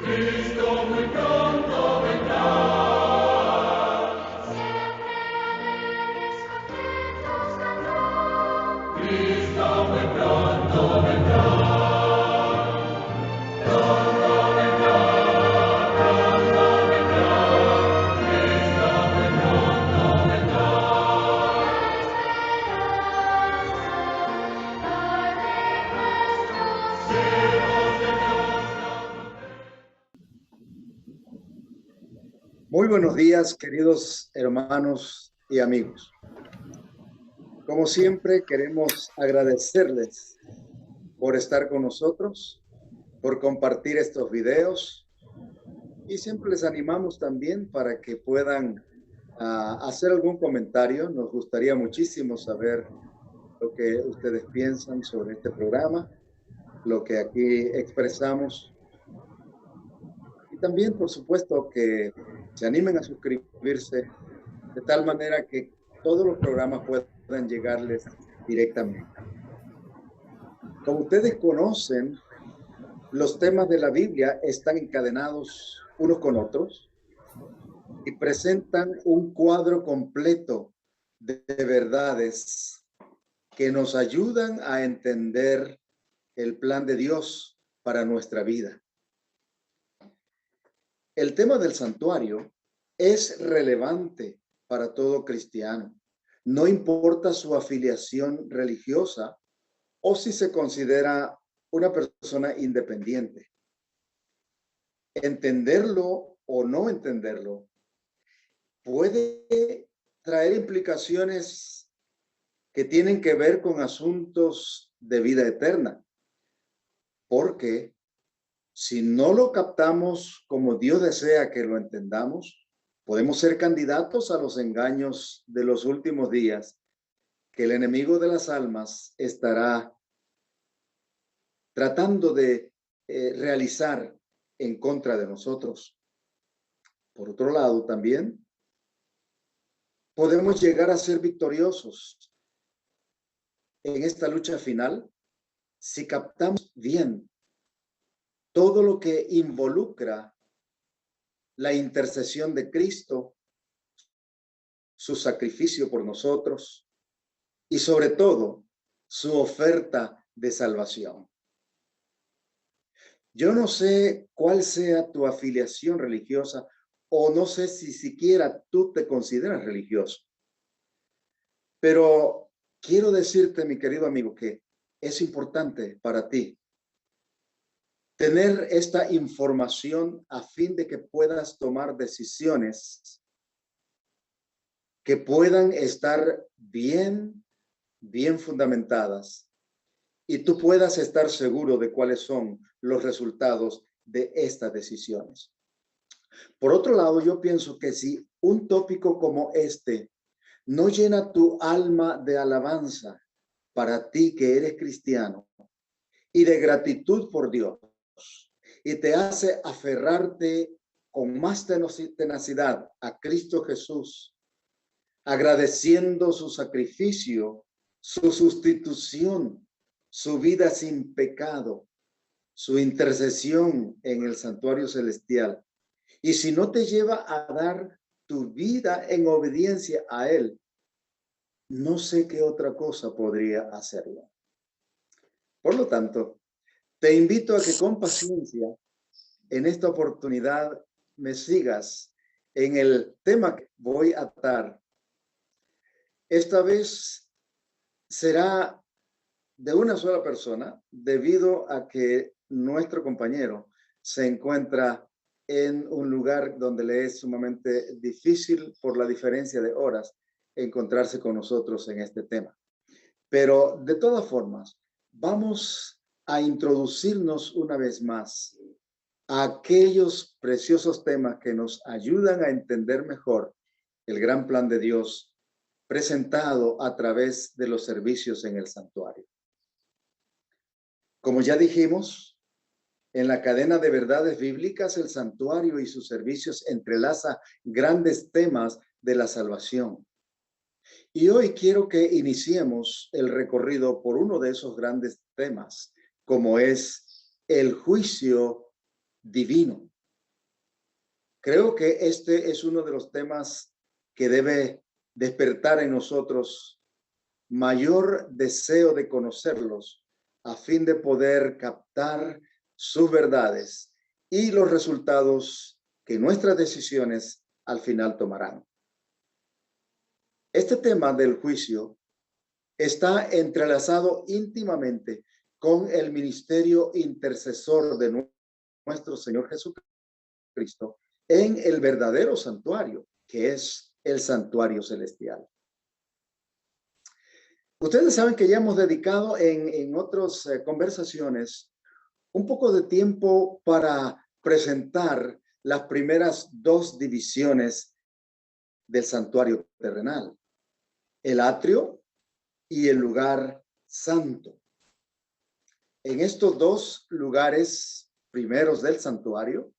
Cristo muy pronto vendrá. Siempre alegres, contentos cantar. Cristo muy pronto vendrá. Pronto vendrá, pronto vendrá. Cristo muy pronto vendrá. Muy buenos días, queridos hermanos y amigos. Como siempre, queremos agradecerles por estar con nosotros, por compartir estos videos, y siempre les animamos también para que puedan hacer algún comentario. Nos gustaría muchísimo saber lo que ustedes piensan sobre este programa, lo que aquí expresamos. Y también, por supuesto, que se animen a suscribirse de tal manera que todos los programas puedan llegarles directamente. Como ustedes conocen, los temas de la Biblia están encadenados unos con otros y presentan un cuadro completo de verdades que nos ayudan a entender el plan de Dios para nuestra vida. El tema del santuario es relevante para todo cristiano. No importa su afiliación religiosa o si se considera una persona independiente. Entenderlo o no entenderlo puede traer implicaciones que tienen que ver con asuntos de vida eterna, porque si no lo captamos como Dios desea que lo entendamos, podemos ser candidatos a los engaños de los últimos días que el enemigo de las almas estará tratando de realizar en contra de nosotros. Por otro lado, también podemos llegar a ser victoriosos en esta lucha final si captamos bien todo lo que involucra la intercesión de Cristo, su sacrificio por nosotros y sobre todo su oferta de salvación. Yo no sé cuál sea tu afiliación religiosa o no sé si siquiera tú te consideras religioso, pero quiero decirte, mi querido amigo, que es importante para ti tener esta información a fin de que puedas tomar decisiones que puedan estar bien fundamentadas y tú puedas estar seguro de cuáles son los resultados de estas decisiones. Por otro lado, yo pienso que si un tópico como este no llena tu alma de alabanza para ti que eres cristiano y de gratitud por Dios y te hace aferrarte con más tenacidad a Cristo Jesús, agradeciendo su sacrificio, su sustitución, su vida sin pecado, su intercesión en el santuario celestial. Y si no te lleva a dar tu vida en obediencia a Él, no sé qué otra cosa podría hacerlo. Por lo tanto, te invito a que con paciencia en esta oportunidad me sigas en el tema que voy a tratar. Esta vez será de una sola persona debido a que nuestro compañero se encuentra en un lugar donde le es sumamente difícil por la diferencia de horas encontrarse con nosotros en este tema. Pero de todas formas, vamos a introducirnos una vez más a aquellos preciosos temas que nos ayudan a entender mejor el gran plan de Dios presentado a través de los servicios en el santuario. Como ya dijimos, en la cadena de verdades bíblicas, el santuario y sus servicios entrelaza grandes temas de la salvación. Y hoy quiero que iniciemos el recorrido por uno de esos grandes temas, como es el juicio divino. Creo que este es uno de los temas que debe despertar en nosotros mayor deseo de conocerlos a fin de poder captar sus verdades y los resultados que nuestras decisiones al final tomarán. Este tema del juicio está entrelazado íntimamente con el ministerio intercesor de nuestro Señor Jesucristo en el verdadero santuario, que es el santuario celestial. Ustedes saben que ya hemos dedicado en otras conversaciones un poco de tiempo para presentar las primeras dos divisiones del santuario terrenal, el atrio y el lugar santo. En estos dos lugares primeros del santuario,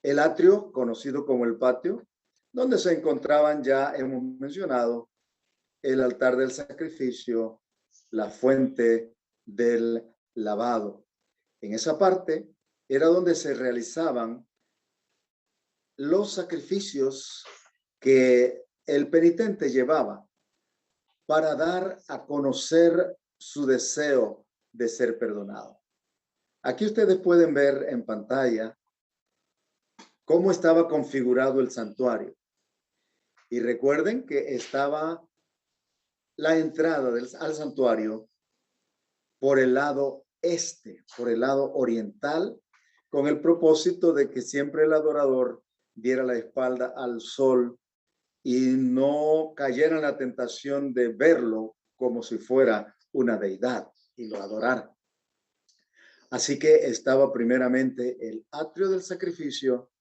el atrio, conocido como el patio, donde se encontraban, ya hemos mencionado, el altar del sacrificio, la fuente del lavado. En esa parte era donde se realizaban los sacrificios que el penitente llevaba para dar a conocer su deseo de ser perdonado. Aquí ustedes pueden ver en pantalla cómo estaba configurado el santuario. Y recuerden que estaba la entrada al santuario por el lado este, por el lado oriental, con el propósito de que siempre el adorador diera la espalda al sol y no cayera en la tentación de verlo como si fuera una deidad y lo adorara. Así que estaba primeramente el atrio del sacrificio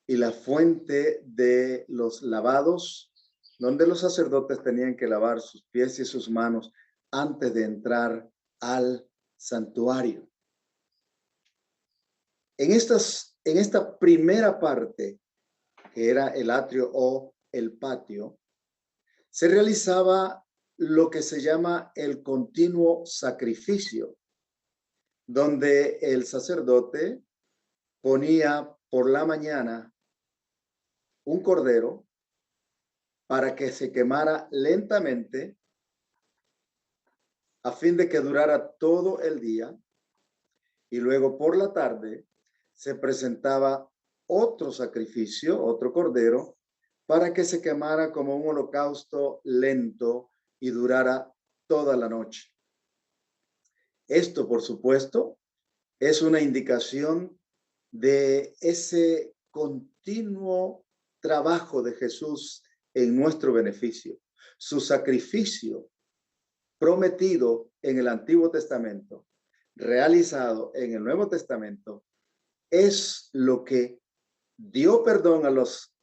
y la fuente de los lavados, donde los sacerdotes tenían que lavar sus pies y sus manos antes de entrar al santuario. En esta primera parte, que era el atrio o el patio, se realizaba lo que se llama el continuo sacrificio, donde el sacerdote ponía por la mañana un cordero para que se quemara lentamente a fin de que durara todo el día, y luego por la tarde se presentaba otro sacrificio, otro cordero, para que se quemara como un holocausto lento y durara toda la noche. Esto, por supuesto, es una indicación de ese continuo trabajo de Jesús en nuestro beneficio. Su sacrificio prometido en el Antiguo Testamento, realizado en el Nuevo Testamento, es lo que dio perdón a los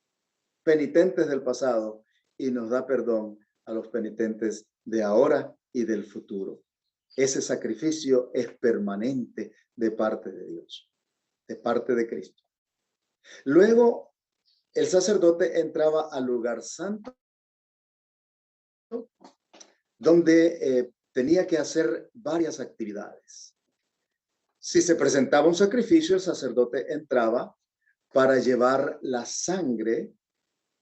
penitentes del pasado y nos da perdón a los penitentes de ahora y del futuro. Ese sacrificio es permanente de parte de Dios, de parte de Cristo. Luego, el sacerdote entraba al lugar santo, donde tenía que hacer varias actividades. Si se presentaba un sacrificio, el sacerdote entraba para llevar la sangre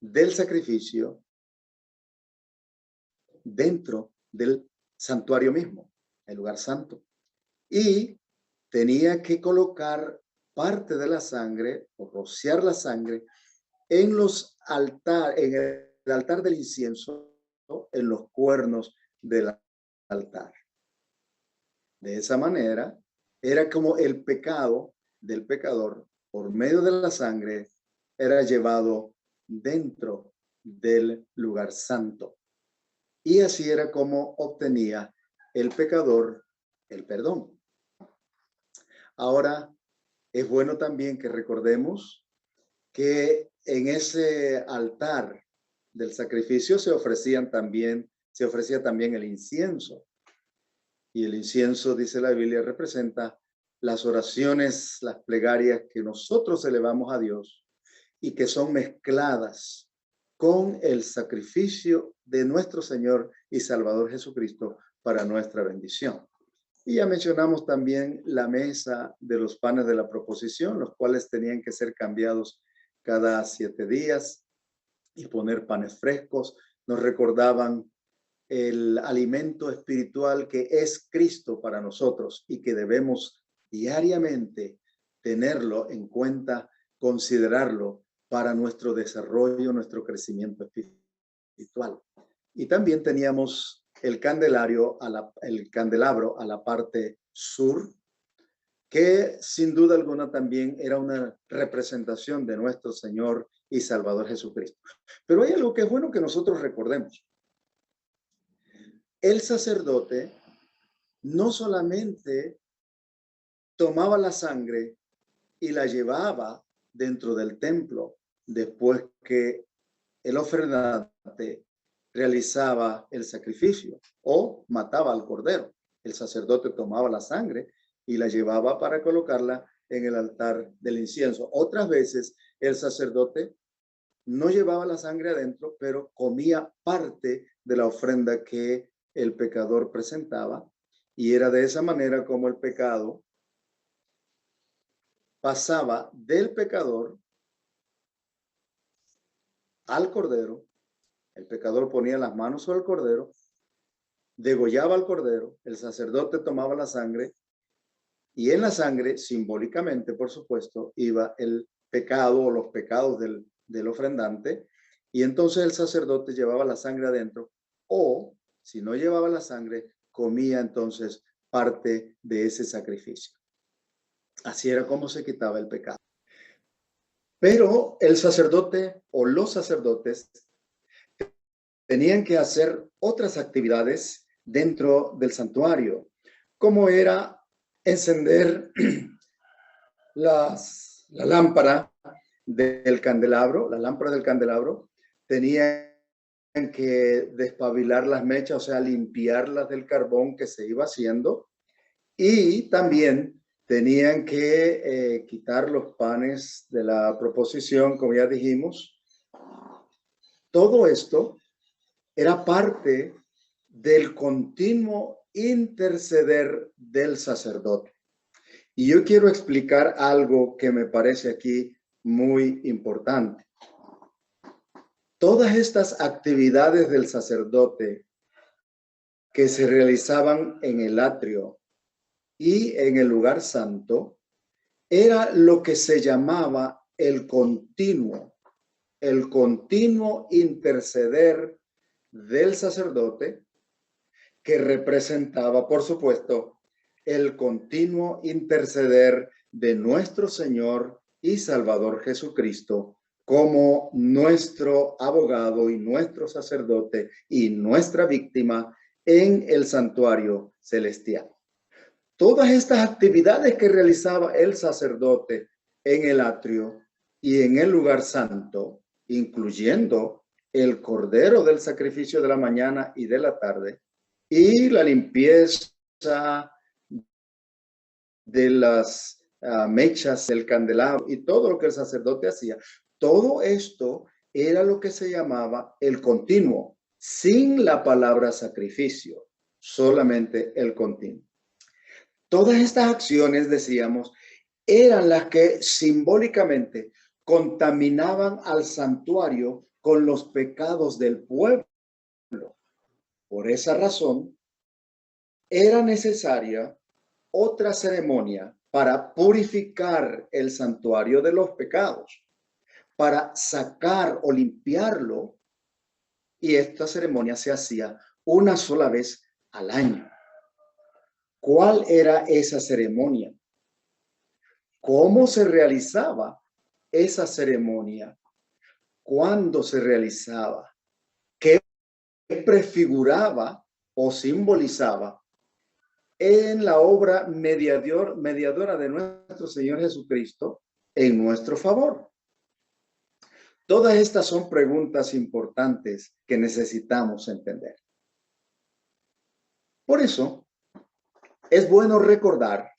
del sacrificio dentro del santuario mismo, el lugar santo. Y tenía que colocar parte de la sangre o rociar la sangre en en el altar del incienso, en los cuernos del altar. De esa manera, era como el pecado del pecador, por medio de la sangre, era llevado dentro del lugar santo. Y así era como obtenía el pecador el perdón. Ahora, es bueno también que recordemos que en ese altar del sacrificio se ofrecía también el incienso. Y el incienso, dice la Biblia, representa las oraciones, las plegarias que nosotros elevamos a Dios y que son mezcladas con el sacrificio de nuestro Señor y Salvador Jesucristo para nuestra bendición. Y ya mencionamos también la mesa de los panes de la proposición, los cuales tenían que ser cambiados cada 7 días y poner panes frescos. Nos recordaban el alimento espiritual que es Cristo para nosotros y que debemos diariamente tenerlo en cuenta, considerarlo para nuestro desarrollo, nuestro crecimiento espiritual. Y también teníamos el candelabro a la parte sur, que sin duda alguna también era una representación de nuestro Señor y Salvador Jesucristo. Pero hay algo que es bueno que nosotros recordemos. El sacerdote no solamente tomaba la sangre y la llevaba dentro del templo después que el ofrendante realizaba el sacrificio o mataba al cordero. El sacerdote tomaba la sangre y la llevaba para colocarla en el altar del incienso. Otras veces el sacerdote no llevaba la sangre adentro, pero comía parte de la ofrenda que el pecador presentaba, y era de esa manera como el pecado pasaba del pecador al cordero. El pecador ponía las manos sobre el cordero, degollaba al cordero, el sacerdote tomaba la sangre, y en la sangre, simbólicamente, por supuesto, iba el pecado o los pecados del ofrendante, y entonces el sacerdote llevaba la sangre adentro, o si no llevaba la sangre, comía entonces parte de ese sacrificio. Así era como se quitaba el pecado. Pero el sacerdote o los sacerdotes tenían que hacer otras actividades dentro del santuario, como era encender la lámpara del candelabro. La lámpara del candelabro tenían que despabilar las mechas, o sea, limpiarlas del carbón que se iba haciendo, y también tenían que quitar los panes de la proposición, como ya dijimos. Todo esto era parte del continuo interceder del sacerdote. Y yo quiero explicar algo que me parece aquí muy importante. Todas estas actividades del sacerdote que se realizaban en el atrio y en el lugar santo era lo que se llamaba el continuo interceder del sacerdote, que representaba, por supuesto, el continuo interceder de nuestro Señor y Salvador Jesucristo como nuestro abogado y nuestro sacerdote y nuestra víctima en el santuario celestial. Todas estas actividades que realizaba el sacerdote en el atrio y en el lugar santo, incluyendo el cordero del sacrificio de la mañana y de la tarde, y la limpieza de las mechas del candelabro y todo lo que el sacerdote hacía, todo esto era lo que se llamaba el continuo, sin la palabra sacrificio, solamente el continuo. Todas estas acciones, decíamos, eran las que simbólicamente contaminaban al santuario con los pecados del pueblo. Por esa razón, era necesaria otra ceremonia para purificar el santuario de los pecados, para sacar o limpiarlo, y esta ceremonia se hacía una sola vez al año. ¿Cuál era esa ceremonia? ¿Cómo se realizaba esa ceremonia? ¿Cuándo se realizaba? ¿Qué prefiguraba o simbolizaba en la obra mediadora de nuestro Señor Jesucristo en nuestro favor? Todas estas son preguntas importantes que necesitamos entender. Por eso, es bueno recordar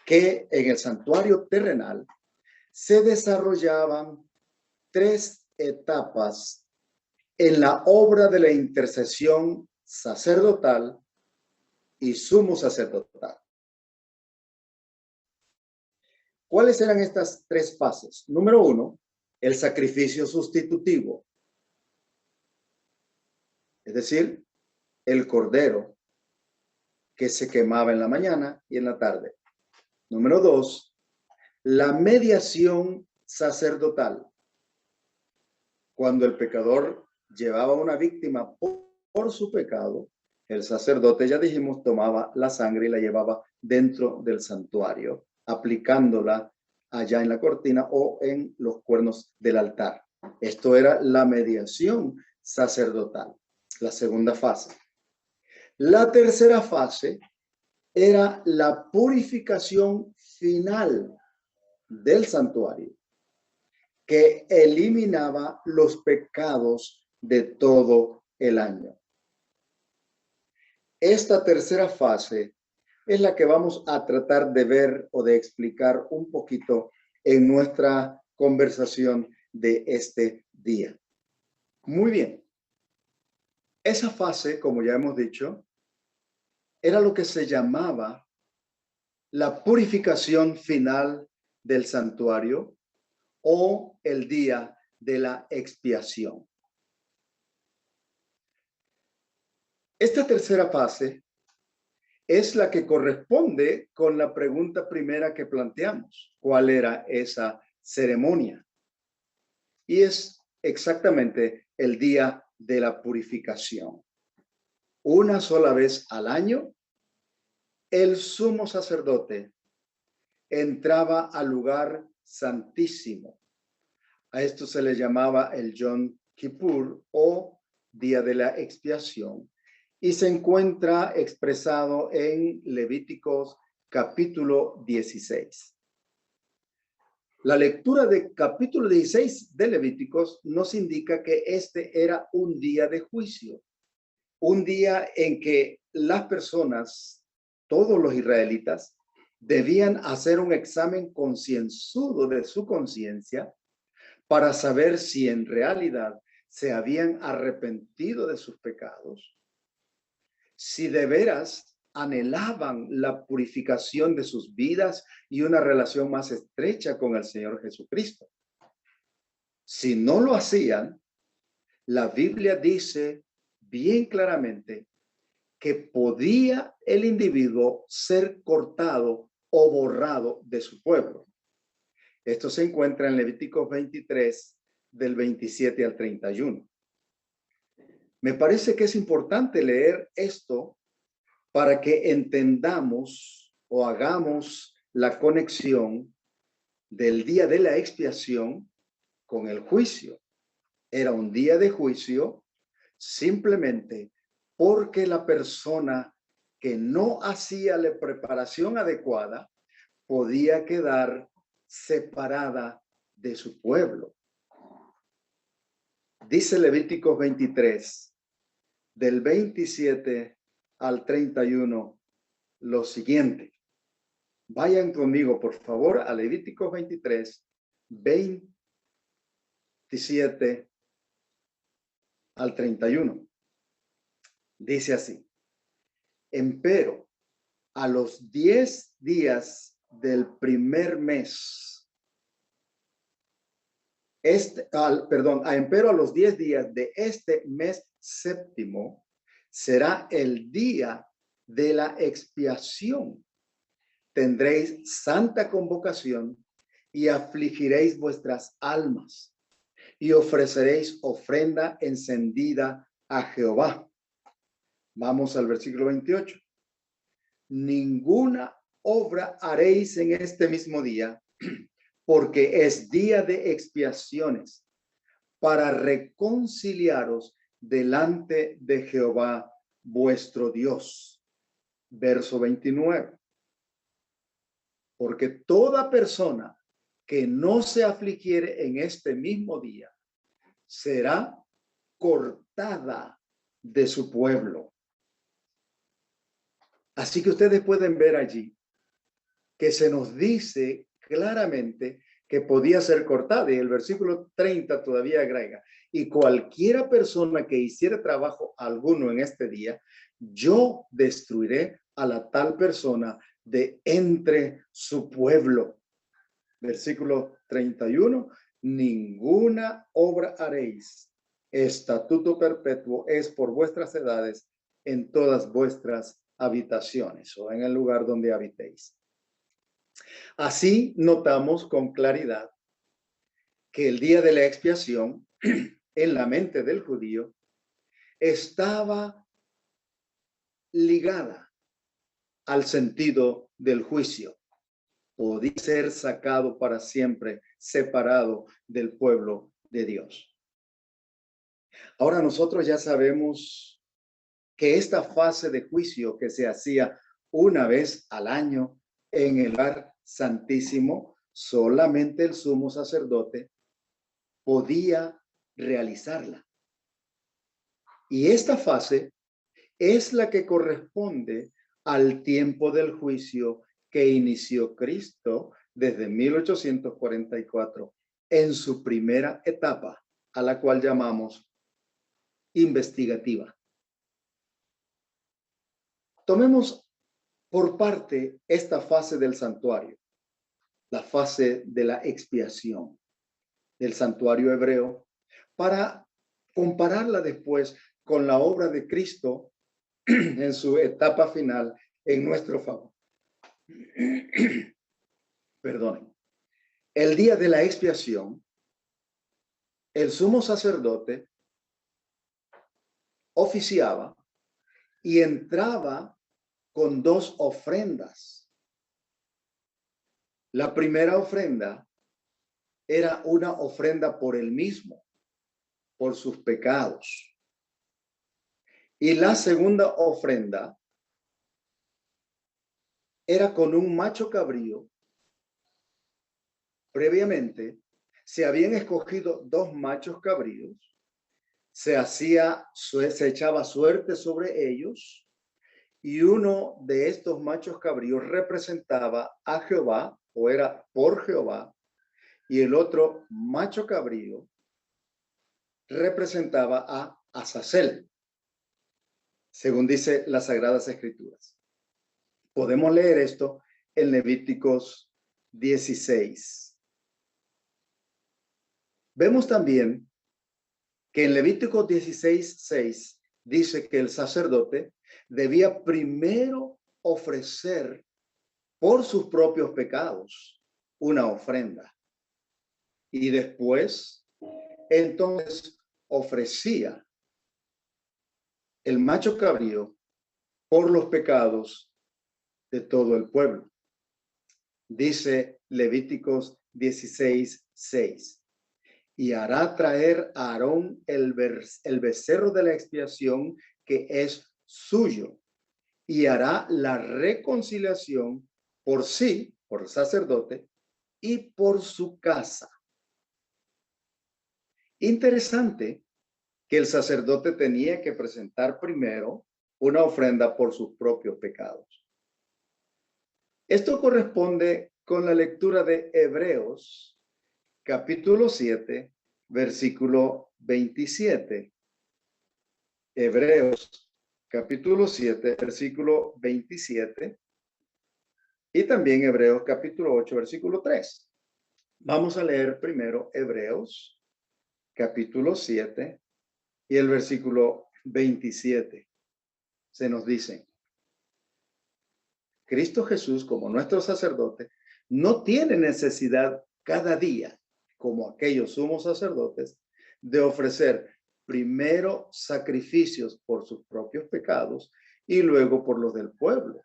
que en el santuario terrenal se desarrollaban 3 etapas en la obra de la intercesión sacerdotal y sumo sacerdotal. ¿Cuáles eran estas 3 fases? Número 1, el sacrificio sustitutivo, es decir, el cordero que se quemaba en la mañana y en la tarde. Número 2, la mediación sacerdotal. Cuando el pecador llevaba una víctima por su pecado, el sacerdote, ya dijimos, tomaba la sangre y la llevaba dentro del santuario, aplicándola allá en la cortina o en los cuernos del altar. Esto era la mediación sacerdotal, la segunda fase. La tercera fase era la purificación final del santuario, que eliminaba los pecados de todo el año. Esta tercera fase es la que vamos a tratar de ver o de explicar un poquito en nuestra conversación de este día. Muy bien. Esa fase, como ya hemos dicho, era lo que se llamaba la purificación final del santuario o el día de la expiación. Esta tercera fase es la que corresponde con la pregunta primera que planteamos. ¿Cuál era esa ceremonia? Y es exactamente el día de la purificación. Una sola vez al año, el sumo sacerdote entraba al lugar santísimo. A esto se le llamaba el Yom Kippur o día de la expiación. Y se encuentra expresado en Levíticos capítulo 16. La lectura de capítulo 16 de Levíticos nos indica que este era un día de juicio, un día en que las personas, todos los israelitas, debían hacer un examen concienzudo de su conciencia para saber si en realidad se habían arrepentido de sus pecados, si de veras anhelaban la purificación de sus vidas y una relación más estrecha con el Señor Jesucristo. Si no lo hacían, la Biblia dice bien claramente que podía el individuo ser cortado o borrado de su pueblo. Esto se encuentra en Levíticos 23, del 27 al 31. Me parece que es importante leer esto para que entendamos o hagamos la conexión del día de la expiación con el juicio. Era un día de juicio simplemente porque la persona que no hacía la preparación adecuada podía quedar separada de su pueblo. Dice Levíticos 23, del 27 al 31, lo siguiente. Vayan conmigo, por favor, a Levíticos 23, 27 al 31. Dice así: empero, a los 10 días del primer mes, empero a los 10 días de este mes séptimo será el día de la expiación. Tendréis santa convocación y afligiréis vuestras almas y ofreceréis ofrenda encendida a Jehová. Vamos al versículo 28. Ninguna obra haréis en este mismo día, porque es día de expiaciones, para reconciliaros delante de Jehová vuestro Dios. Verso 29. Porque toda persona que no se afligiere en este mismo día será cortada de su pueblo. Así que ustedes pueden ver allí que se nos dice claramente que podía ser cortada, y el versículo 30 todavía agrega: y cualquiera persona que hiciera trabajo alguno en este día, yo destruiré a la tal persona de entre su pueblo. Versículo 31, ninguna obra haréis. Estatuto perpetuo es por vuestras edades en todas vuestras habitaciones o en el lugar donde habitéis. Así notamos con claridad que el día de la expiación en la mente del judío estaba ligada al sentido del juicio. Podía ser sacado para siempre, separado del pueblo de Dios. Ahora nosotros ya sabemos que esta fase de juicio que se hacía una vez al año en el lugar santísimo, solamente el sumo sacerdote podía realizarla. Y esta fase es la que corresponde al tiempo del juicio que inició Cristo desde 1844 en su primera etapa, a la cual llamamos investigativa. Tomemos por parte esta fase del santuario, la fase de la expiación del santuario hebreo, para compararla después con la obra de Cristo en su etapa final en nuestro favor. Perdonen. El día de la expiación, el sumo sacerdote oficiaba y entraba con dos ofrendas. La primera ofrenda era una ofrenda por él mismo, por sus pecados. Y la segunda ofrenda era con un macho cabrío. Previamente se habían escogido dos machos cabríos, se echaba suerte sobre ellos, y uno de estos machos cabríos representaba a Jehová, o era por Jehová, y el otro macho cabrío representaba a Azazel, según dice las Sagradas Escrituras. Podemos leer esto en Levíticos 16. Vemos también que en Levíticos 16:6 dice que el sacerdote debía primero ofrecer por sus propios pecados una ofrenda y después entonces ofrecía el macho cabrío por los pecados de todo el pueblo. Dice Levíticos 16:6. Y hará traer a Aarón el becerro de la expiación que es suyo, y hará la reconciliación por sí, por el sacerdote, y por su casa. Interesante que el sacerdote tenía que presentar primero una ofrenda por sus propios pecados. Esto corresponde con la lectura de Hebreos capítulo 7, versículo 27. Hebreos capítulo 7, versículo 27. Y también Hebreos capítulo 8, versículo 3. Vamos a leer primero Hebreos capítulo 7 y el versículo 27. Se nos dice: Cristo Jesús, como nuestro sacerdote, no tiene necesidad cada día, como aquellos sumos sacerdotes, de ofrecer primero sacrificios por sus propios pecados y luego por los del pueblo,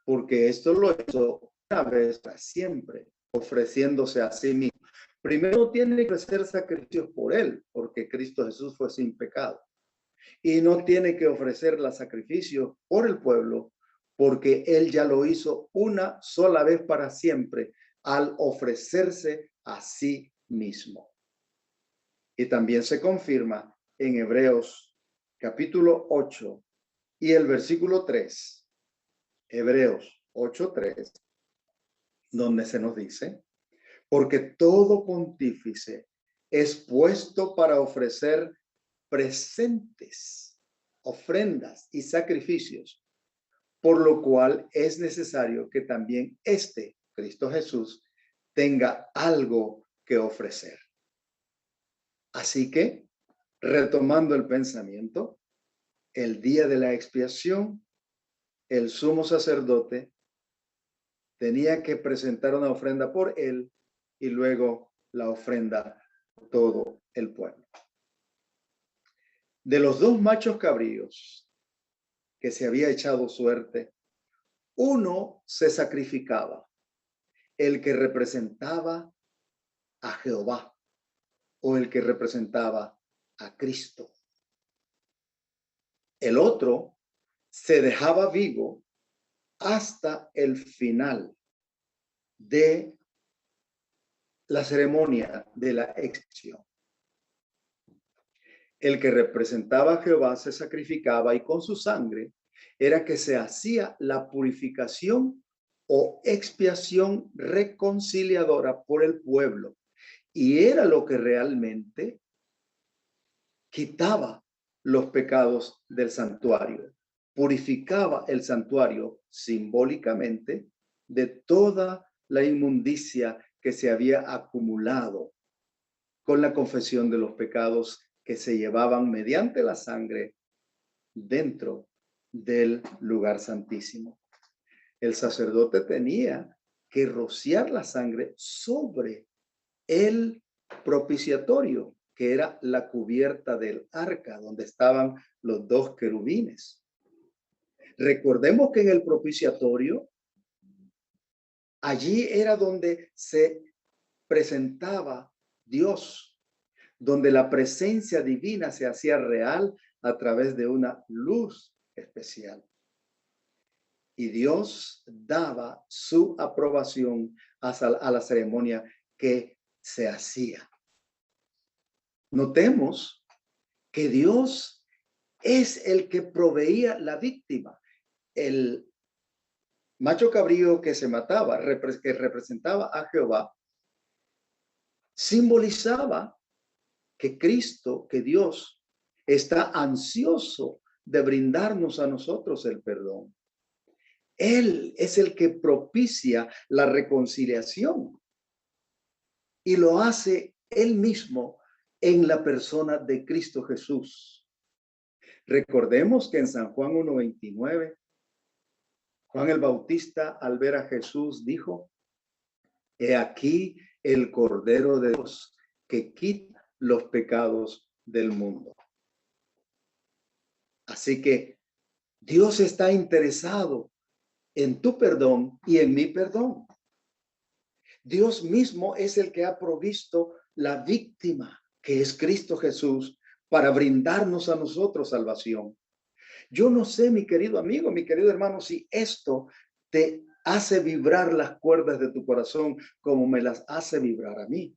porque esto lo hizo una vez para siempre, ofreciéndose a sí mismo. Primero tiene que ofrecer sacrificios por él, porque Cristo Jesús fue sin pecado. Y no tiene que ofrecer los sacrificios por el pueblo, porque él ya lo hizo una sola vez para siempre al ofrecerse a sí mismo. Y también se confirma en Hebreos capítulo 8 y el versículo 3. Hebreos 8:3, donde se nos dice: porque todo pontífice es puesto para ofrecer presentes, ofrendas y sacrificios, por lo cual es necesario que también Cristo Jesús, tenga algo que ofrecer. Así que, retomando el pensamiento, el día de la expiación, el sumo sacerdote tenía que presentar una ofrenda por él y luego la ofrenda por todo el pueblo. De los dos machos cabríos que se había echado suerte, uno se sacrificaba, el que representaba a Jehová o el que representaba a Cristo. El otro se dejaba vivo hasta el final de la ceremonia de la expiación. El que representaba a Jehová se sacrificaba y con su sangre era que se hacía la purificación o expiación reconciliadora por el pueblo. Y era lo que realmente quitaba los pecados del santuario, purificaba el santuario simbólicamente de toda la inmundicia que se había acumulado con la confesión de los pecados que se llevaban mediante la sangre dentro del lugar santísimo. El sacerdote tenía que rociar la sangre sobre el propiciatorio, que era la cubierta del arca, donde estaban los dos querubines. Recordemos que en el propiciatorio, allí era donde se presentaba Dios, donde la presencia divina se hacía real a través de una luz especial. Y Dios daba su aprobación a la ceremonia que se hacía. Notemos que Dios es el que proveía la víctima. El macho cabrío que se mataba, que representaba a Jehová, simbolizaba que Cristo, que Dios, está ansioso de brindarnos a nosotros el perdón. Él es el que propicia la reconciliación y lo hace él mismo en la persona de Cristo Jesús. Recordemos que en San Juan 1:29, Juan el Bautista, al ver a Jesús, dijo: he aquí el Cordero de Dios que quita los pecados del mundo. Así que Dios está interesado en tu perdón y en mi perdón. Dios mismo es el que ha provisto la víctima, que es Cristo Jesús, para brindarnos a nosotros salvación. Yo no sé, mi querido amigo, mi querido hermano, si esto te hace vibrar las cuerdas de tu corazón como me las hace vibrar a mí.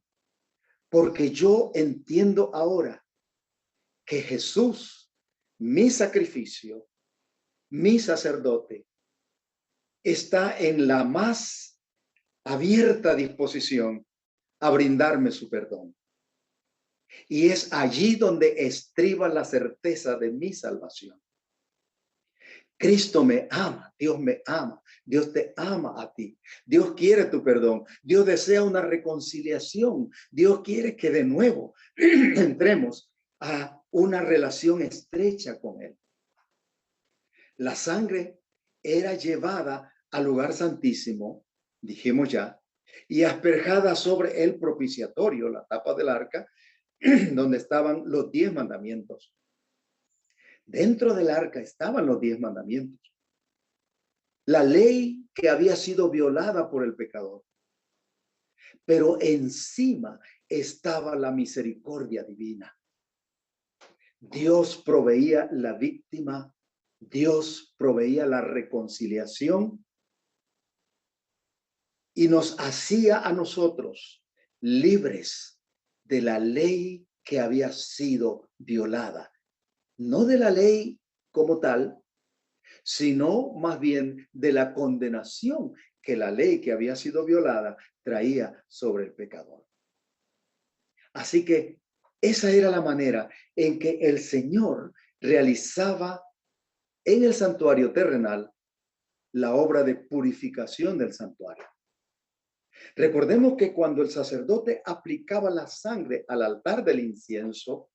Porque yo entiendo ahora que Jesús, mi sacrificio, mi sacerdote, está en la más abierta disposición a brindarme su perdón. Y es allí donde estriba la certeza de mi salvación. Cristo me ama, Dios me ama, Dios te ama a ti. Dios quiere tu perdón, Dios desea una reconciliación, Dios quiere que de nuevo entremos a una relación estrecha con Él. La sangre era llevada al lugar santísimo, dijimos ya, y asperjada sobre el propiciatorio, la tapa del arca, donde estaban los 10 mandamientos. Dentro del arca estaban los 10 mandamientos. La ley que había sido violada por el pecador. Pero encima estaba la misericordia divina. Dios proveía la víctima, Dios proveía la reconciliación y nos hacía a nosotros libres de la ley que había sido violada. No de la ley como tal, sino más bien de la condenación que la ley que había sido violada traía sobre el pecador. Así que esa era la manera en que el Señor realizaba en el santuario terrenal la obra de purificación del santuario. Recordemos que cuando el sacerdote aplicaba la sangre al altar del incienso,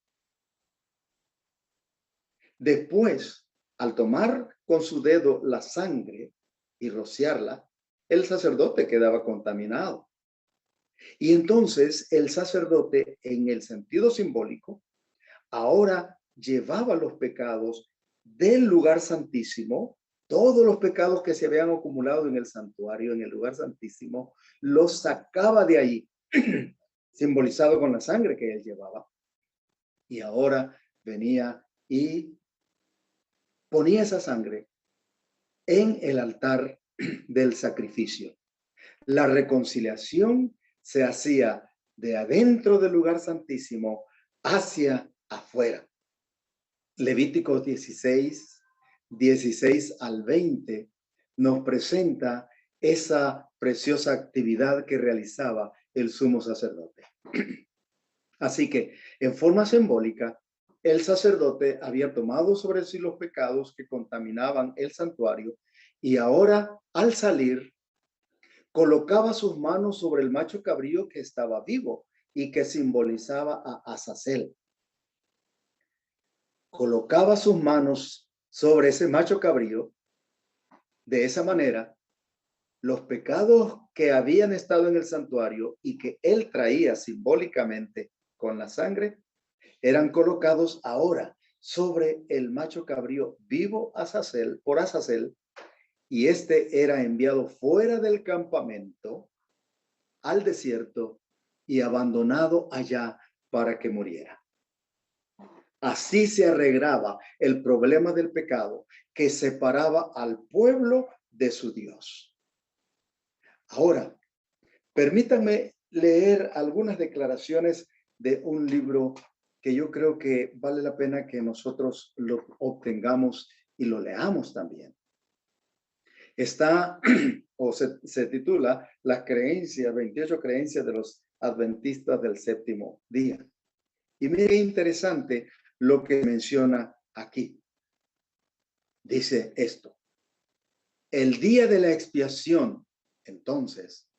después, al tomar con su dedo la sangre y rociarla, el sacerdote quedaba contaminado. Y entonces el sacerdote, en el sentido simbólico, ahora llevaba los pecados del lugar santísimo, todos los pecados que se habían acumulado en el santuario, en el lugar santísimo, los sacaba de ahí, simbolizado con la sangre que él llevaba. Y ahora venía y ponía esa sangre en el altar del sacrificio. La reconciliación se hacía de adentro del lugar santísimo hacia afuera. Levíticos 16 al 20 nos presenta esa preciosa actividad que realizaba el sumo sacerdote. Así que, en forma simbólica, el sacerdote había tomado sobre sí los pecados que contaminaban el santuario y ahora, al salir, colocaba sus manos sobre el macho cabrío que estaba vivo y que simbolizaba a Azazel. Colocaba sus manos sobre ese macho cabrío. De esa manera, los pecados que habían estado en el santuario y que él traía simbólicamente con la sangre, eran colocados ahora sobre el macho cabrío vivo por Azazel, y este era enviado fuera del campamento al desierto y abandonado allá para que muriera. Así se arreglaba el problema del pecado que separaba al pueblo de su Dios. Ahora, permítanme leer algunas declaraciones de un libro que yo creo que vale la pena que nosotros lo obtengamos y lo leamos también. Está, o se titula Las creencias, 28 creencias de los adventistas del séptimo día. Y mire qué interesante lo que menciona aquí. Dice esto: el día de la expiación, entonces,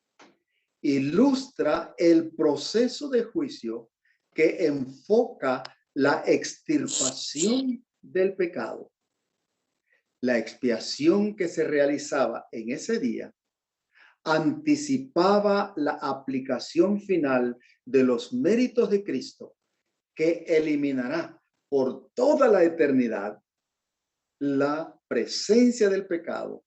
ilustra el proceso de juicio que enfoca la extirpación del pecado. La expiación que se realizaba en ese día anticipaba la aplicación final de los méritos de Cristo, que eliminará por toda la eternidad la presencia del pecado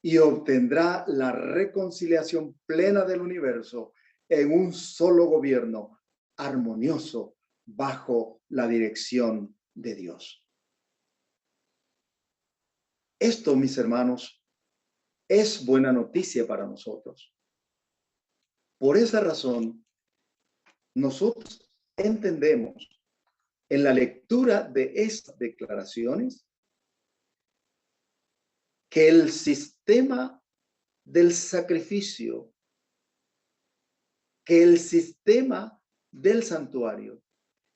y obtendrá la reconciliación plena del universo en un solo gobierno armonioso bajo la dirección de Dios. Esto, mis hermanos, es buena noticia para nosotros. Por esa razón, nosotros entendemos en la lectura de estas declaraciones que el sistema del sacrificio, que el sistema del santuario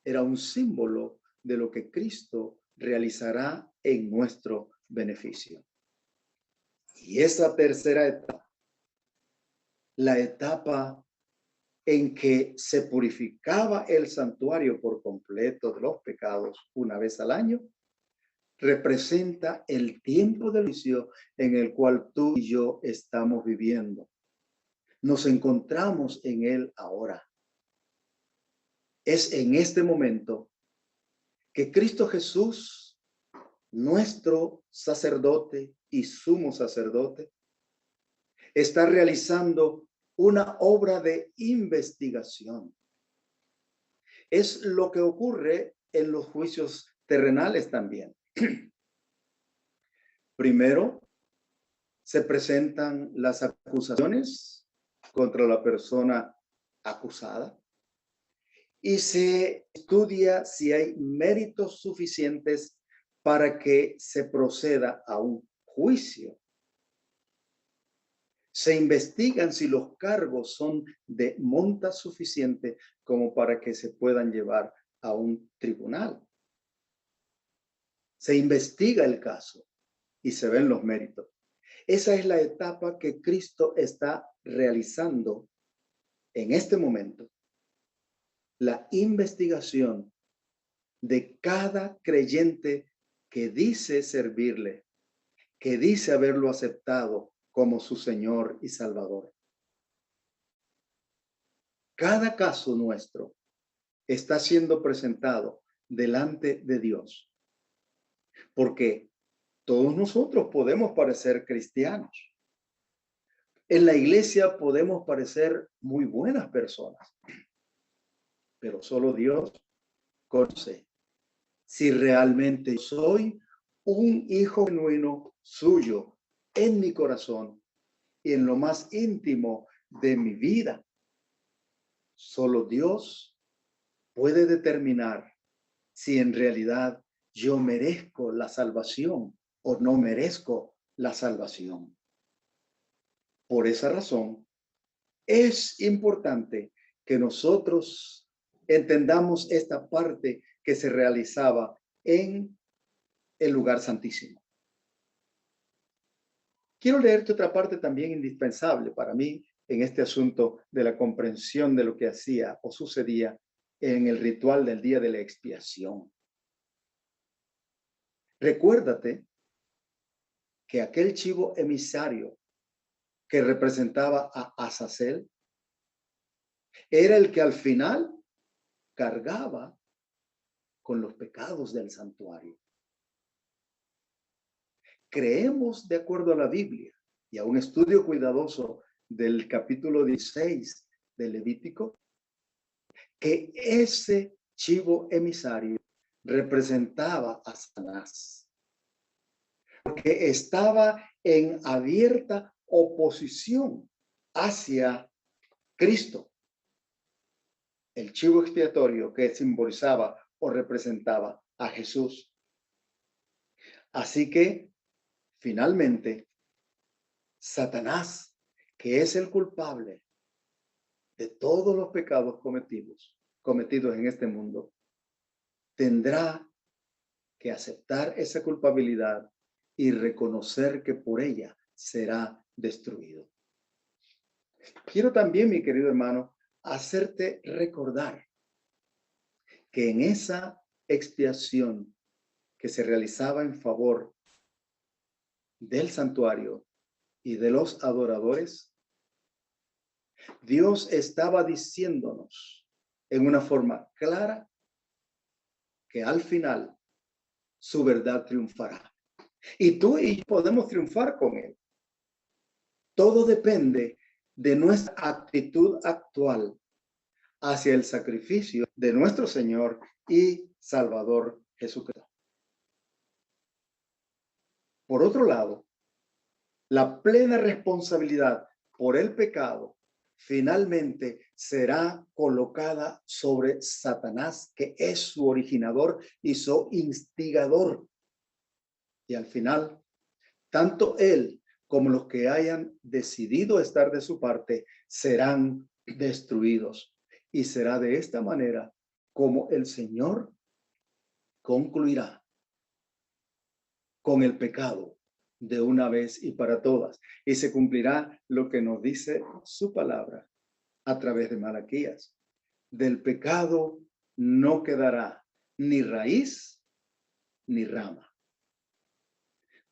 era un símbolo de lo que Cristo realizará en nuestro beneficio. Y esa tercera etapa, la etapa en que se purificaba el santuario por completo de los pecados una vez al año, representa el tiempo del juicio en el cual tú y yo estamos viviendo. Nos encontramos en él ahora. Es en este momento que Cristo Jesús, nuestro sacerdote y sumo sacerdote, está realizando una obra de investigación. Es lo que ocurre en los juicios terrenales también. Primero, se presentan las acusaciones contra la persona acusada y se estudia si hay méritos suficientes para que se proceda a un juicio. Se investigan si los cargos son de monta suficiente como para que se puedan llevar a un tribunal. Se investiga el caso y se ven los méritos. Esa es la etapa que Cristo está realizando en este momento la investigación de cada creyente que dice servirle, que dice haberlo aceptado como su Señor y Salvador. Cada caso nuestro está siendo presentado delante de Dios, porque todos nosotros podemos parecer cristianos. En la iglesia podemos parecer muy buenas personas, pero solo Dios conoce si realmente soy un hijo genuino suyo en mi corazón y en lo más íntimo de mi vida. Solo Dios puede determinar si en realidad yo merezco la salvación o no merezco la salvación. Por esa razón, es importante que nosotros entendamos esta parte que se realizaba en el lugar santísimo. Quiero leerte otra parte también indispensable para mí en este asunto de la comprensión de lo que hacía o sucedía en el ritual del día de la expiación. Recuérdate que aquel chivo emisario que representaba a Azazel era el que al final cargaba con los pecados del santuario. Creemos, de acuerdo a la Biblia y a un estudio cuidadoso del capítulo 16 de Levítico, que ese chivo emisario representaba a Satanás, porque estaba en abierta oposición hacia Cristo, el chivo expiatorio que simbolizaba o representaba a Jesús. Así que, finalmente, Satanás, que es el culpable de todos los pecados cometidos en este mundo, tendrá que aceptar esa culpabilidad y reconocer que por ella será destruido. Quiero también, mi querido hermano, hacerte recordar que en esa expiación que se realizaba en favor del santuario y de los adoradores, Dios estaba diciéndonos en una forma clara que al final su verdad triunfará. Y tú y yo podemos triunfar con él. Todo depende de nuestra actitud actual hacia el sacrificio de nuestro Señor y Salvador Jesucristo. Por otro lado, la plena responsabilidad por el pecado finalmente será colocada sobre Satanás, que es su originador y su instigador. Y al final, tanto él como los que hayan decidido estar de su parte serán destruidos. Y será de esta manera como el Señor concluirá con el pecado de una vez y para todas. Y se cumplirá lo que nos dice su palabra a través de Malaquías. Del pecado no quedará ni raíz ni rama.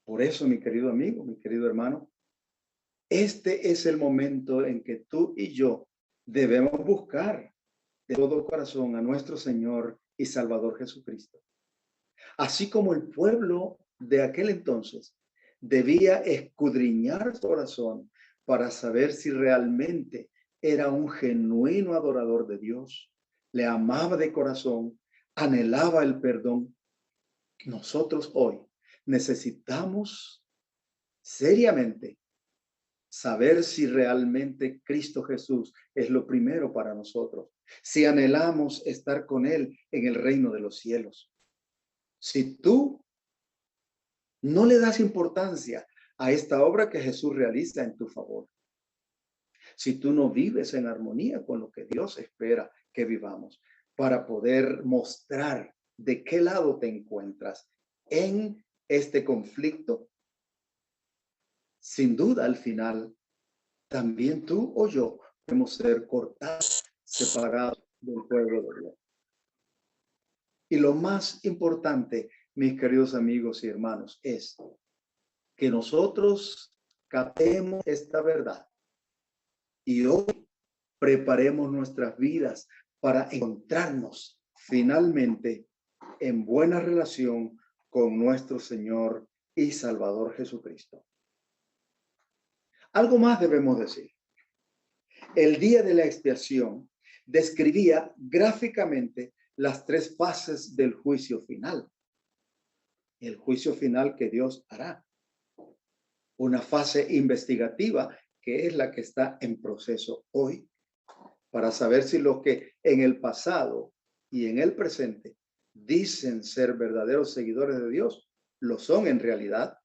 Por eso, mi querido amigo, mi querido hermano, este es el momento en que tú y yo debemos buscar de todo corazón a nuestro Señor y Salvador Jesucristo. Así como el pueblo de aquel entonces debía escudriñar su corazón para saber si realmente era un genuino adorador de Dios, le amaba de corazón, anhelaba el perdón. Nosotros hoy necesitamos seriamente saber si realmente Cristo Jesús es lo primero para nosotros, si anhelamos estar con Él en el reino de los cielos. Si tú no le das importancia a esta obra que Jesús realiza en tu favor, si tú no vives en armonía con lo que Dios espera que vivamos, para poder mostrar de qué lado te encuentras en este conflicto, sin duda al final, también tú o yo debemos ser cortados, separados del pueblo de Dios. Y lo más importante, mis queridos amigos y hermanos, es que nosotros captemos esta verdad y hoy preparemos nuestras vidas para encontrarnos finalmente en buena relación con nuestro Señor y Salvador Jesucristo. Algo más debemos decir. El día de la expiación describía gráficamente las tres fases del juicio final. El juicio final que Dios hará. Una fase investigativa que es la que está en proceso hoy, para saber si los que en el pasado y en el presente dicen ser verdaderos seguidores de Dios, lo son en realidad.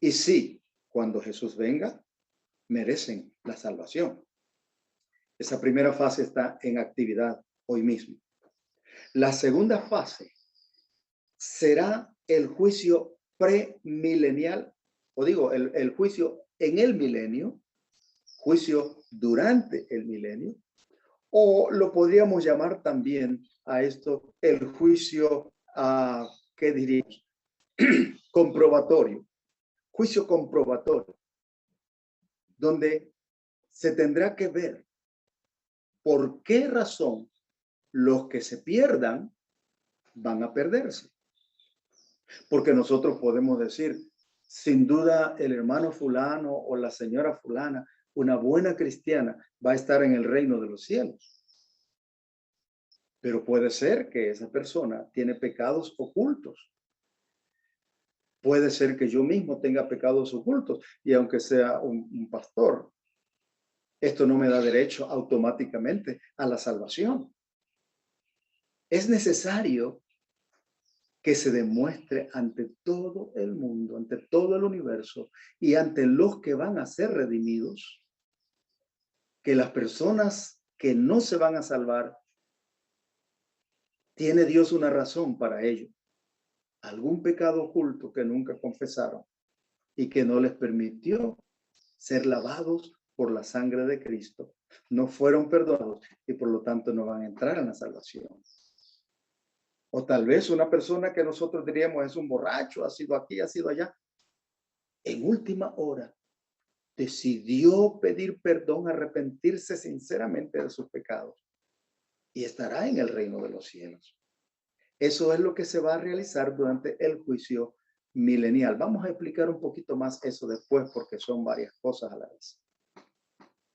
Y si, cuando Jesús venga, merecen la salvación. Esa primera fase está en actividad hoy mismo. La segunda fase será el juicio premilenial, o digo, el juicio en el milenio, juicio durante el milenio, o lo podríamos llamar también a esto el juicio, ¿qué diríamos? Comprobatorio, juicio comprobatorio, donde se tendrá que ver por qué razón los que se pierdan van a perderse. Porque nosotros podemos decir, sin duda el hermano fulano o la señora fulana, una buena cristiana, va a estar en el reino de los cielos. Pero puede ser que esa persona tiene pecados ocultos. Puede ser que yo mismo tenga pecados ocultos y aunque sea un pastor, esto no me da derecho automáticamente a la salvación. Es necesario que se demuestre ante todo el mundo, ante todo el universo y ante los que van a ser redimidos, que las personas que no se van a salvar, tiene Dios una razón para ello. Algún pecado oculto que nunca confesaron y que no les permitió ser lavados por la sangre de Cristo. No fueron perdonados y por lo tanto no van a entrar en la salvación. O tal vez una persona que nosotros diríamos es un borracho, ha sido aquí, ha sido allá. En última hora decidió pedir perdón, arrepentirse sinceramente de sus pecados y estará en el reino de los cielos. Eso es lo que se va a realizar durante el juicio milenial. Vamos a explicar un poquito más eso después porque son varias cosas a la vez.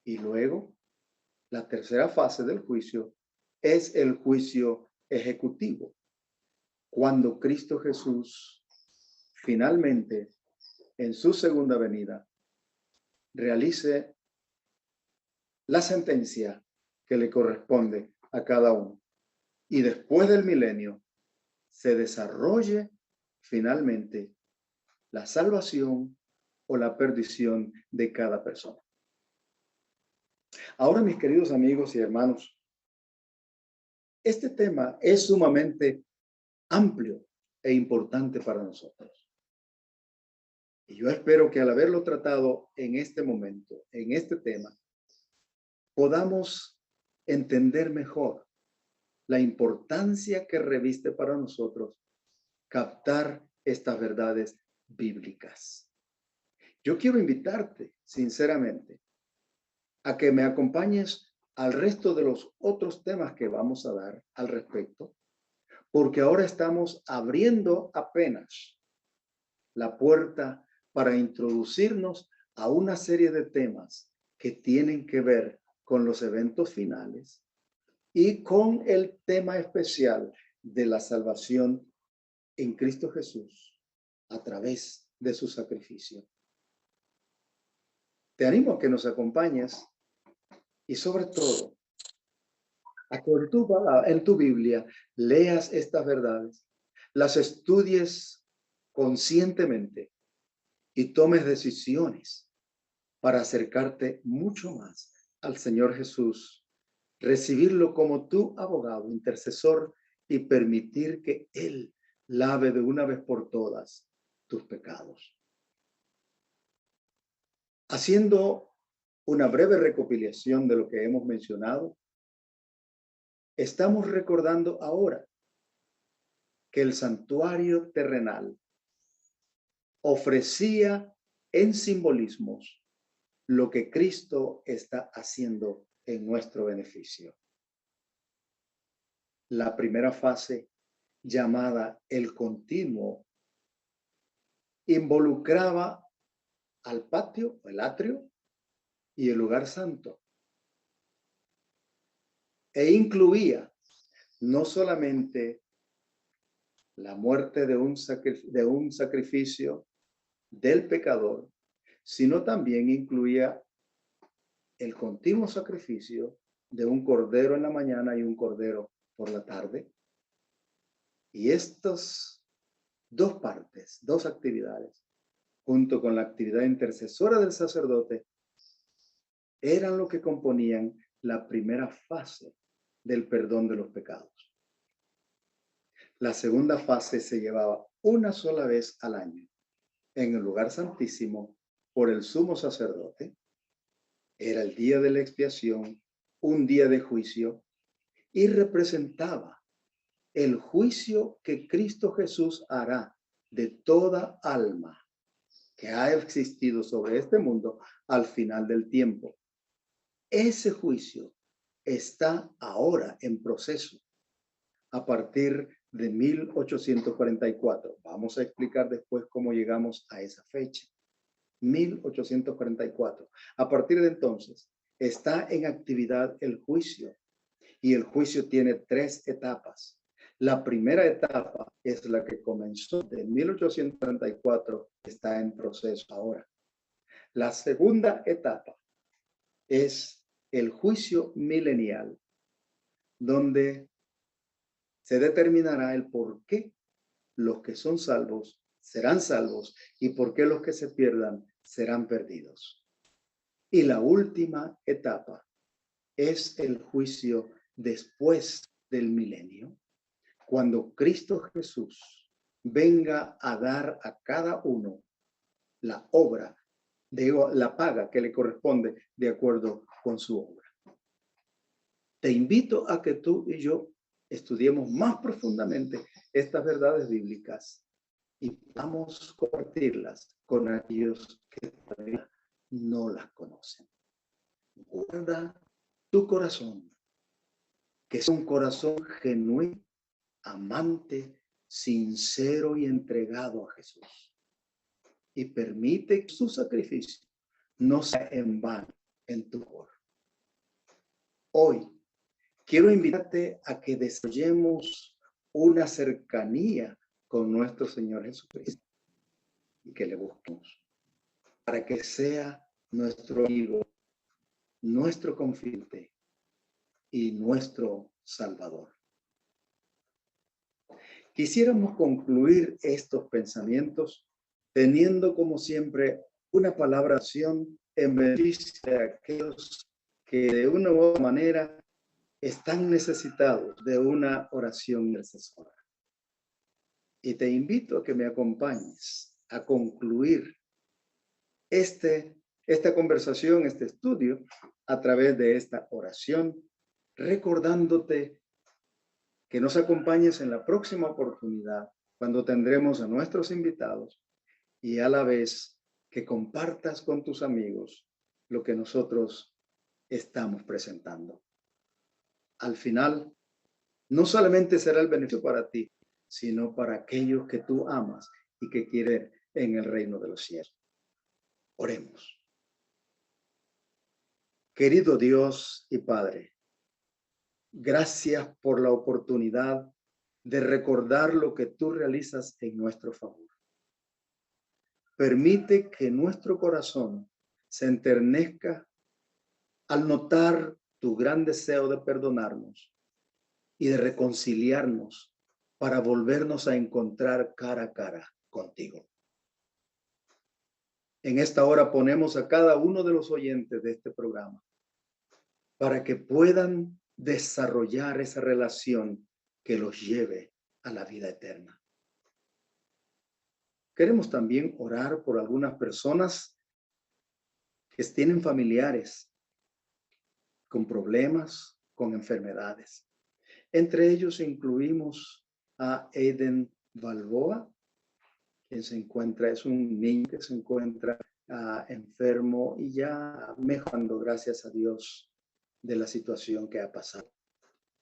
Y luego, la tercera fase del juicio es el juicio ejecutivo. Cuando Cristo Jesús finalmente en su segunda venida realice la sentencia que le corresponde a cada uno. Y después del milenio se desarrolle finalmente la salvación o la perdición de cada persona. Ahora, mis queridos amigos y hermanos, este tema es sumamente amplio e importante para nosotros. Y yo espero que al haberlo tratado en este momento, en este tema, podamos entender mejor la importancia que reviste para nosotros captar estas verdades bíblicas. Yo quiero invitarte, sinceramente, a que me acompañes al resto de los otros temas que vamos a dar al respecto, porque ahora estamos abriendo apenas la puerta para introducirnos a una serie de temas que tienen que ver con los eventos finales y con el tema especial de la salvación en Cristo Jesús a través de su sacrificio. Te animo a que nos acompañes y sobre todo a que en tu Biblia leas estas verdades, las estudies conscientemente y tomes decisiones para acercarte mucho más al Señor Jesús, recibirlo como tu abogado, intercesor y permitir que Él lave de una vez por todas tus pecados. Haciendo una breve recopilación de lo que hemos mencionado, estamos recordando ahora que el santuario terrenal ofrecía en simbolismos lo que Cristo está haciendo en nuestro beneficio. La primera fase, llamada el continuo, involucraba al patio, el atrio y el lugar santo, e incluía no solamente la muerte de un sacrificio del pecador, sino también incluía el continuo sacrificio de un cordero en la mañana y un cordero por la tarde. Y estas dos partes, dos actividades, junto con la actividad intercesora del sacerdote, eran lo que componían la primera fase del perdón de los pecados. La segunda fase se llevaba una sola vez al año en el lugar santísimo por el sumo sacerdote. Era el día de la expiación, un día de juicio, y representaba el juicio que Cristo Jesús hará de toda alma que ha existido sobre este mundo al final del tiempo. Ese juicio está ahora en proceso a partir de 1844. Vamos a explicar después cómo llegamos a esa fecha. 1844. A partir de entonces, está en actividad el juicio, y el juicio tiene tres etapas. La primera etapa es la que comenzó de 1844, está en proceso ahora. La segunda etapa es el juicio milenial, donde se determinará el por qué los que son salvos serán salvos y por qué los que se pierdan serán perdidos. Y la última etapa es el juicio después del milenio, cuando Cristo Jesús venga a dar a cada uno la obra, la paga que le corresponde de acuerdo con su obra. Te invito a que tú y yo estudiemos más profundamente estas verdades bíblicas y podamos compartirlas con aquellos que todavía no las conocen. Guarda tu corazón, que es un corazón genuino, amante, sincero y entregado a Jesús. Y permite que su sacrificio no sea en vano en tu favor. Hoy quiero invitarte a que desarrollemos una cercanía con nuestro Señor Jesucristo y que le busquemos para que sea nuestro amigo, nuestro confidente y nuestro Salvador. Quisiéramos concluir estos pensamientos teniendo como siempre una palabra de acción en beneficio de aquellos que de una u otra manera están necesitados de una oración intercesora. Y te invito a que me acompañes a concluir esta conversación, este estudio, a través de esta oración, recordándote que nos acompañes en la próxima oportunidad cuando tendremos a nuestros invitados y a la vez que compartas con tus amigos lo que nosotros estamos presentando. Al final, no solamente será el beneficio para ti, sino para aquellos que tú amas y que quieren en el reino de los cielos. Oremos. Querido Dios y Padre, gracias por la oportunidad de recordar lo que tú realizas en nuestro favor. Permite que nuestro corazón se enternezca al notar tu gran deseo de perdonarnos y de reconciliarnos para volvernos a encontrar cara a cara contigo. En esta hora ponemos a cada uno de los oyentes de este programa para que puedan desarrollar esa relación que los lleve a la vida eterna. Queremos también orar por algunas personas que tienen familiares con problemas, con enfermedades. Entre ellos incluimos a Aiden Balboa, quien es un niño que se encuentra enfermo y ya mejorando, gracias a Dios, de la situación que ha pasado.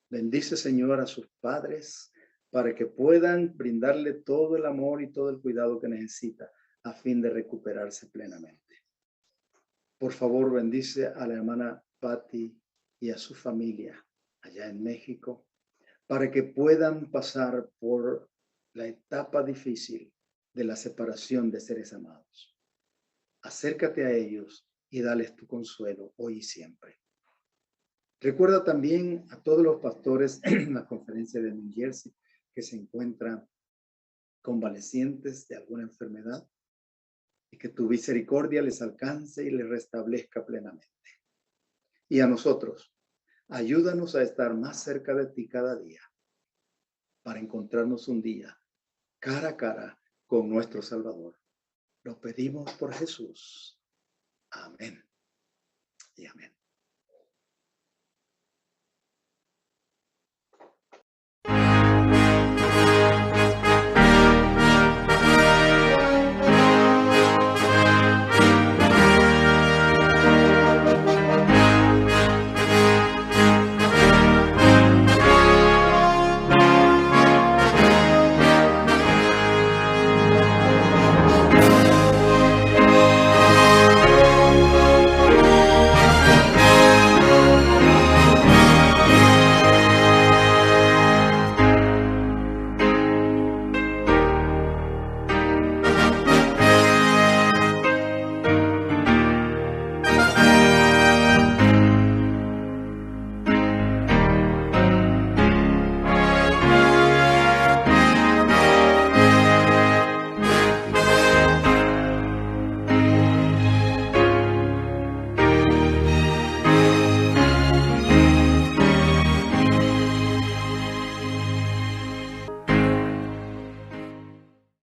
Bendice, Señor, a sus padres para que puedan brindarle todo el amor y todo el cuidado que necesita a fin de recuperarse plenamente. Por favor, bendice a la hermana Patty y a su familia allá en México para que puedan pasar por la etapa difícil de la separación de seres amados. Acércate a ellos y dales tu consuelo hoy y siempre. Recuerda también a todos los pastores en la conferencia de New Jersey que se encuentran convalecientes de alguna enfermedad y que tu misericordia les alcance y les restablezca plenamente. Y a nosotros, ayúdanos a estar más cerca de ti cada día para encontrarnos un día cara a cara con nuestro Salvador. Lo pedimos por Jesús. Amén y amén.